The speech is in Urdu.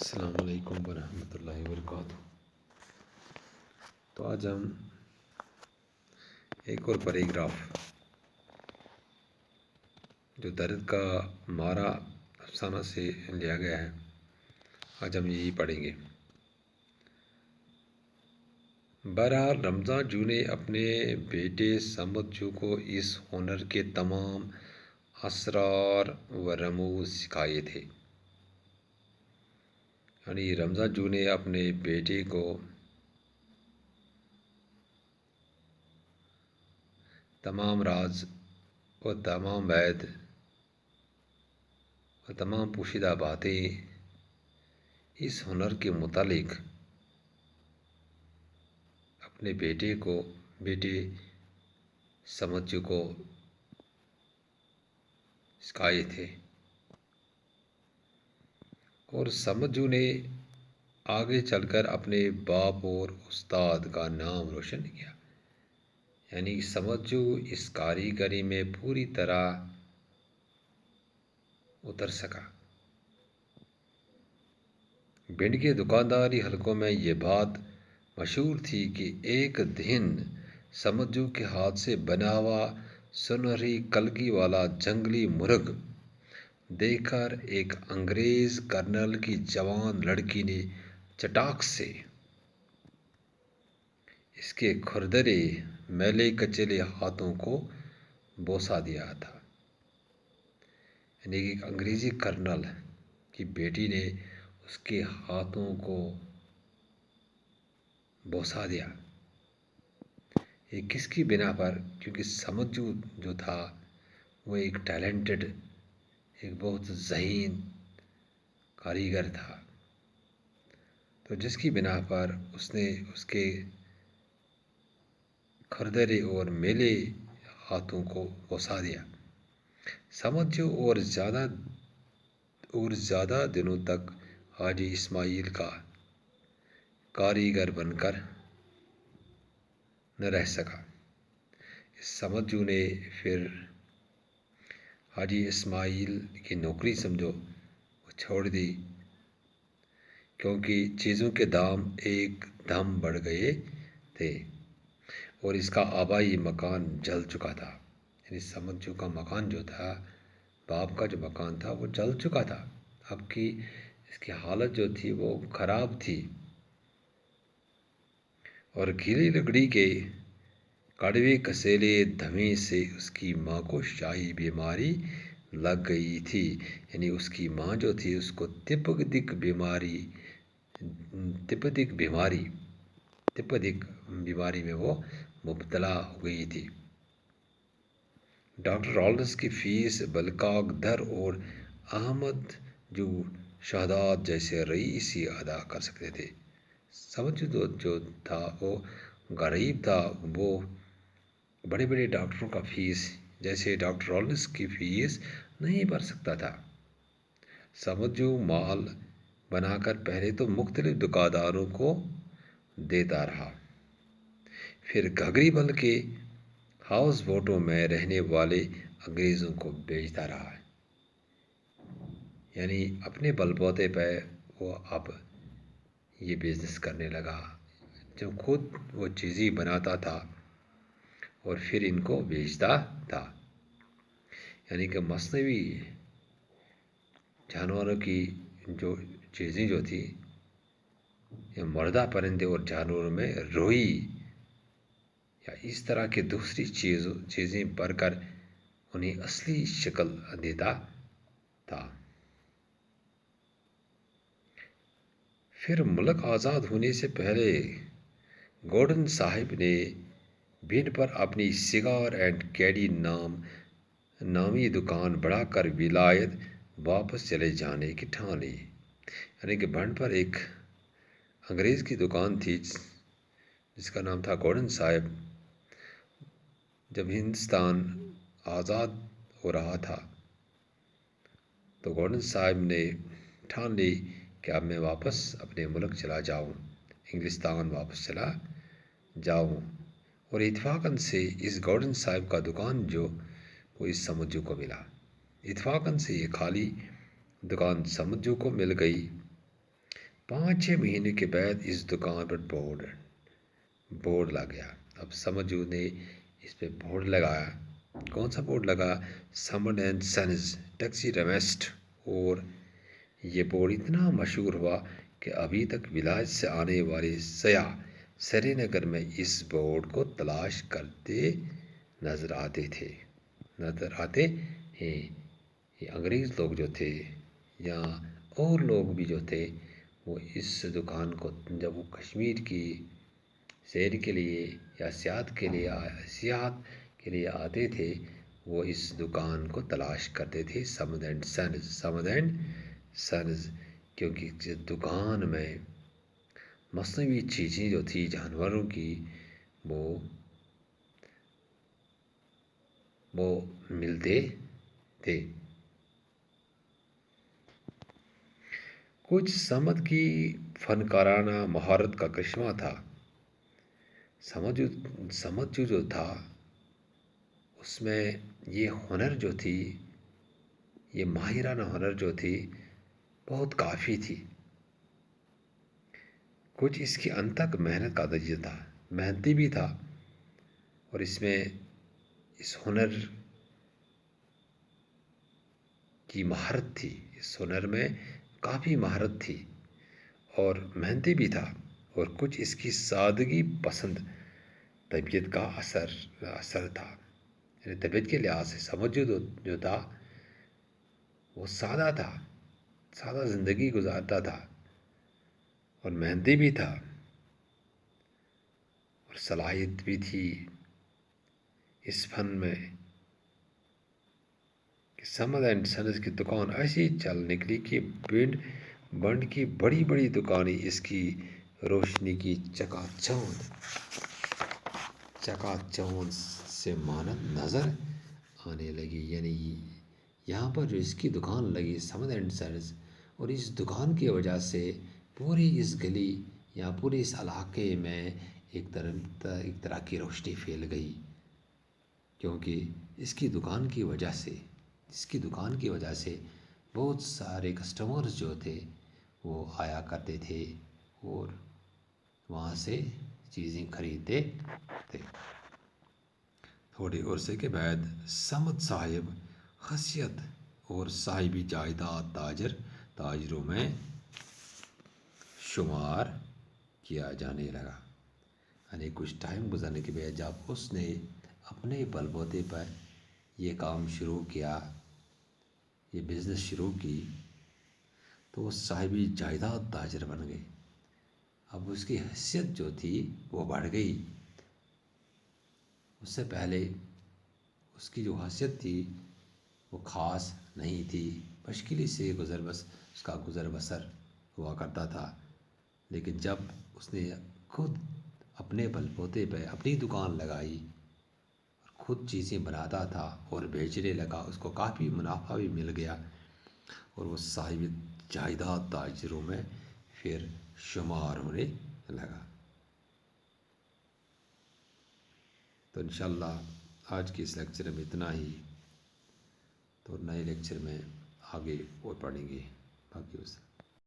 السلام علیکم ورحمۃ اللہ وبرکاتہ۔ تو آج ہم ایک اور پیراگراف جو درد کا مارا افسانہ سے لیا گیا ہے، آج ہم یہی پڑھیں گے۔ بہرحال رمضاں جو نے اپنے بیٹے سمد جو کو اس ہنر کے تمام اسرار و رموز سکھائے تھے۔ یعنی رمضاں جو نے اپنے بیٹے کو تمام راز و تمام وید و تمام پوشیدہ باتیں اس ہنر کے متعلق اپنے بیٹے سمد کو سکھائے تھے، اور سمد نے آگے چل کر اپنے باپ اور استاد کا نام روشن کیا۔ یعنی سمد اس کاریگری میں پوری طرح اتر سکا۔ بھنڈ کے دکانداری حلقوں میں یہ بات مشہور تھی کہ ایک دن سمد کے ہاتھ سے بنا ہوا سنہری کلگی والا جنگلی مرغ دیکھ کر ایک انگریز کرنل کی جوان لڑکی نے چٹاک سے اس کے کھردرے میلے کچیلے ہاتھوں کو بوسہ دیا تھا۔ یعنی ایک انگریزی کرنل کی بیٹی نے اس کے ہاتھوں کو بوسہ دیا۔ یہ کس کی بنا پر؟ کیونکہ سمد جو تھا وہ ایک ٹیلنٹڈ، ایک بہت ذہین کاریگر تھا، تو جس کی بنا پر اس نے اس کے کھردرے اور میلے ہاتھوں کو بوسہ دیا۔ سمد اور زیادہ دنوں تک حاجی اسماعیل کا کاریگر بن کر نہ رہ سکا۔ سمد نے پھر حاجی اسماعیل کی نوکری وہ چھوڑ دی، کیونکہ چیزوں کے دام ایک دم بڑھ گئے تھے اور اس کا آبائی مکان جل چکا تھا۔ یعنی سمد کا مکان جو تھا، باپ کا جو مکان تھا، وہ جل چکا تھا۔ اب کی اس کی حالت جو تھی وہ خراب تھی، اور گیلی لکڑی کے کڑوے کسیلے دھویں سے اس کی ماں کو شاہی بیماری لگ گئی تھی۔ یعنی اس کی ماں جو تھی اس کو تپدک بیماری میں وہ مبتلا ہو گئی تھی۔ ڈاکٹر رالنس کی فیس بلکاک در اور احمد جو شہداد جیسے رئیس ہی ادا کر سکتے تھے۔ سمد جو تھا وہ غریب تھا، وہ بڑے بڑے ڈاکٹروں کا فیس جیسے ڈاکٹر رالنس کی فیس نہیں بھر سکتا تھا۔ سمد مال بنا کر پہلے تو مختلف دکانداروں کو دیتا رہا، پھر گھگری بل کے ہاؤس بوٹوں میں رہنے والے انگریزوں کو بیچتا رہا۔ یعنی اپنے بل بوتے پہ وہ اب یہ بزنس کرنے لگا، جو خود وہ چیزیں بناتا تھا اور پھر ان کو بیچتا تھا۔ یعنی کہ مصنوعی جانوروں کی جو چیزیں جو تھی، مردہ پرندے اور جانوروں میں روئی یا اس طرح کے دوسری چیزیں بھر کر انہیں اصلی شکل دیتا تھا۔ پھر ملک آزاد ہونے سے پہلے گورڈن صاحب نے بھنڈ پر اپنی سگار اینڈ کیڈی نامی دکان بڑھا کر ولایت واپس چلے جانے کی ٹھان لی۔ یعنی کہ بھنڈ پر ایک انگریز کی دکان تھی جس کا نام تھا گورڈن صاحب۔ جب ہندوستان آزاد ہو رہا تھا تو گورڈن صاحب نے ٹھان لی کہ اب میں واپس اپنے ملک چلا جاؤں، انگلستان واپس چلا جاؤں، اور اتفاقاً سے اس گورڈن صاحب کا دکان وہ اس سمد کو ملا۔ اتفاقاً سے یہ خالی دکان سمد کو مل گئی۔ 5-6 مہینے کے بعد اس دکان پر بورڈ لگ گیا۔ اب سمجھو نے اس پہ بورڈ لگایا۔ کون سا بورڈ لگا؟ سمن اینڈ سنز ٹیکسی ڈومیسٹ۔ اور یہ بورڈ اتنا مشہور ہوا کہ ابھی تک ولاج سے آنے والے سیاح سری نگر میں اس بورڈ کو تلاش کرتے نظر آتے ہیں۔ یہ انگریز لوگ جو تھے یا اور لوگ بھی جو تھے وہ اس دکان کو جب وہ کشمیر کی سیر کے لیے یا سیاحت کے لیے آتے تھے وہ اس دکان کو تلاش کرتے تھے، سمن اینڈ سنز، کیونکہ اس دکان میں مصنوعی چیزیں جو تھی جانوروں کی وہ ملتے تھے۔ کچھ سمت کی فنکارانہ مہارت کا کرشمہ تھا۔ سمت جو تھا اس میں یہ ہنر جو تھی، یہ ماہرانہ ہنر جو تھی بہت کافی تھی۔ کچھ اس کی انتھک محنت کا نتیجہ تھا، محنتی بھی تھا، اور اس میں اس ہنر کی مہارت تھی، اس ہنر میں کافی مہارت تھی اور محنتی بھی تھا، اور کچھ اس کی سادگی پسند طبیعت کا اثر تھا۔ یعنی طبیعت کے لحاظ سے سمجھ جو تھا وہ سادہ تھا، سادہ زندگی گزارتا تھا اور محنتی بھی تھا اور صلاحیت بھی تھی اس فن میں کہ سمن اینڈ سنز کی دکان ایسی چل نکلی کہ بنڈ کی بڑی بڑی دکانیں اس کی روشنی کی چکا چوند سے مانند نظر آنے لگی۔ یعنی یہاں پر جو اس کی دکان لگی سمن اینڈ سنز، اور اس دکان کی وجہ سے پوری اس گلی یا پورے اس علاقے میں ایک طرح کی روشنی پھیل گئی، کیونکہ اس کی دکان کی وجہ سے بہت سارے کسٹمرز جو تھے وہ آیا کرتے تھے اور وہاں سے چیزیں خریدتے تھے۔ تھوڑے عرصے کے بعد سمت صاحب خاصیت اور صاحبی جائیداد تاجروں میں شمار کیا جانے لگا۔ یعنی کچھ ٹائم گزرنے کے بعد جب اس نے اپنے بل بوتے پر یہ کام شروع کیا، یہ بزنس شروع کی، تو وہ صاحبی جائیداد تاجر بن گئے۔ اب اس کی حیثیت جو تھی وہ بڑھ گئی۔ اس سے پہلے اس کی جو حیثیت تھی وہ خاص نہیں تھی، مشکل سے اس کا گزر بسر ہوا کرتا تھا، لیکن جب اس نے خود اپنے بل بوتے پہ اپنی دکان لگائی اور خود چیزیں بناتا تھا اور بیچنے لگا، اس کو کافی منافع بھی مل گیا اور وہ صاحب جائیداد تاجروں میں پھر شمار ہونے لگا۔ تو انشاءاللہ آج کی اس لیکچر میں اتنا ہی، تو نئے لیکچر میں آگے اور پڑھیں گے باقی اس